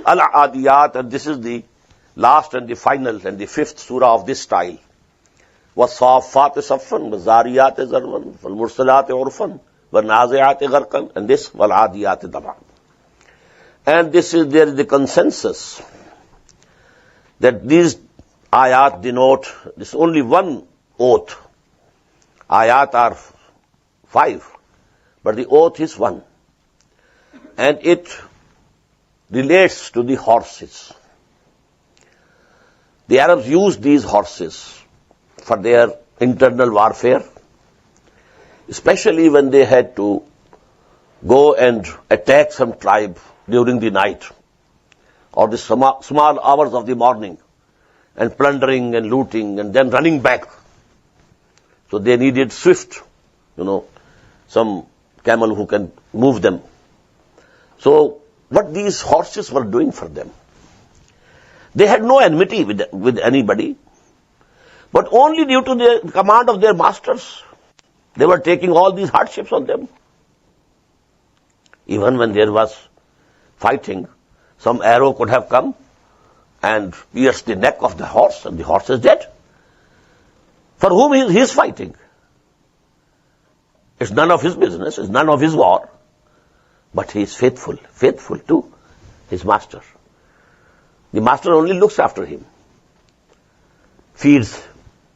Al-Aadiyaat, and this is the last and the final and the fifth surah of this style. وَالصَّافَّاتِ صَفًّا وَالزَّارِيَاتِ ذَرْوًا وَالْمُرْسَلَاتِ عُرْفًا وَالنَّازِعَاتِ غَرْقًا, and this وَالْعَادِيَاتِ ضَبْحًا. And there is the consensus that these ayat denote this only one oath. Ayat are 5, but the oath is one. And it relates to the horses. The Arabs used these horses for their internal warfare, especially when they had to go and attack some tribe during the night or the small hours of the morning, and plundering and looting and then running back. So they needed swift, some camel who can move them. So what these horses were doing for them, they had no enmity with anybody, but only due to the command of their masters, they were taking all these hardships on them. Even when there was fighting, some arrow could have come and pierced the neck of the horse, and the horse is dead. For whom he is fighting? It's none of his business, it's none of his war, but he is faithful to his master. The master only looks after him, feeds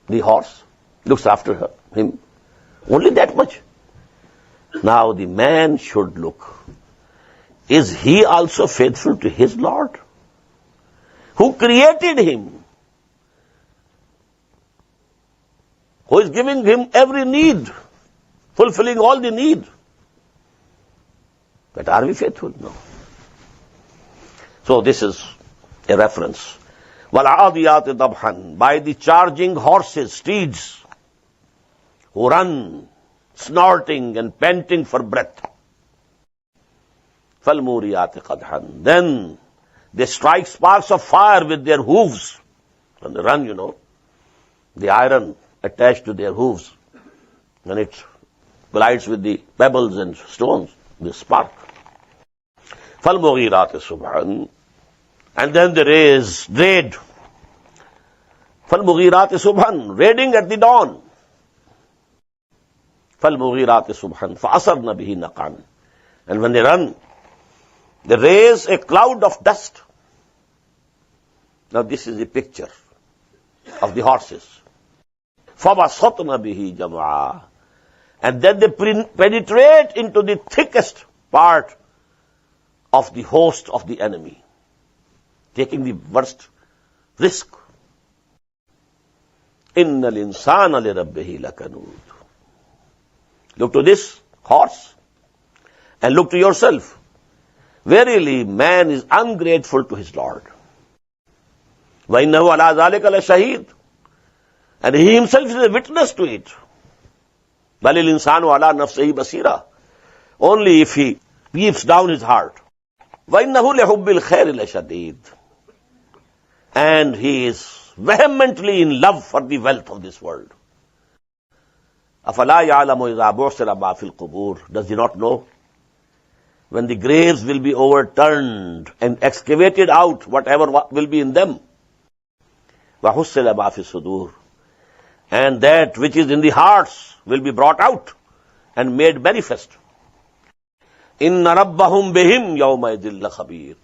the horse, looks after him, only that much. Now the man should look. Is he also faithful to his Lord, who created him, who is giving him every need, fulfilling all the need? But are we faithful? No. So this is a reference. وَالْعَادِيَاتِ ضَبْحًا, by the charging horses, steeds, who run, snorting and panting for breath. فَالْمُورِيَاتِ قَدْحًا, then they strike sparks of fire with their hooves. When they run, the iron attached to their hooves, when it collides with the pebbles and stones, they spark. فَالْمُغِيرَاتِ صُبْحًا, and then the rays raid. فَالْمُغِيرَاتِ صُبْحًا, raiding at the dawn. فَالْمُغِيرَاتِ صُبْحًا فَأَصَرْنَ بِهِ نَقْعًا, and when they run, they raise a cloud of dust. Now this is a picture of the horses. فَبَسَطْنَ بِهِ جَمْعًا, and then they penetrate into the thickest part of the host of the enemy, taking the worst risk. إِنَّ الْإِنسَانَ لِرَبِّهِ لَكَنُودٌ. Look to this horse and look to yourself. Verily, man is ungrateful to his Lord. وَإِنَّهُ عَلَى ذَلِكَ لَشَهِيدٌ, and he himself is a witness to it. بَلِ الْإِنسَانُ عَلَى نَفْسِهِ بَصِيرًا, only if he keeps down his heart. وَإِنَّهُ لِحُبِّ الْخَيْرِ لَشَدِيدٌ, and he is vehemently in love for the wealth of this world. أَفَلَا يَعْلَمُ إِذَا بُعْثِرَ مَا فِي الْقُبُورِ, does he not know when the graves will be overturned and excavated out whatever will be in them? وَحُصِّلَ مَا فِي الصُّدُورِ, and that which is in the hearts will be brought out and made manifest. إِنَّ رَبَّهُمْ بِهِمْ يَوْمَئِذٍ لَخَبِيرٌ,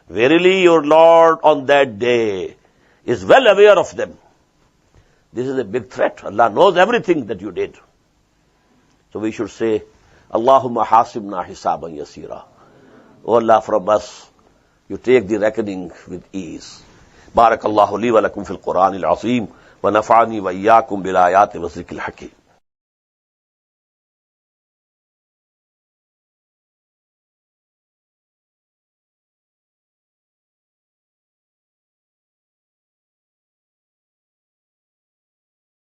verily your Lord on that day is well aware of them. This is a big threat. Allah knows everything that you did. So we should say, Allahumma hasibna hisaban yasira. Oh Allah, from us, you take the reckoning with ease. Barakallahu li wa lakum fil Qur'an al-azim, wa nafa'ani wa iyyakum bil ayati wa zikril hakim.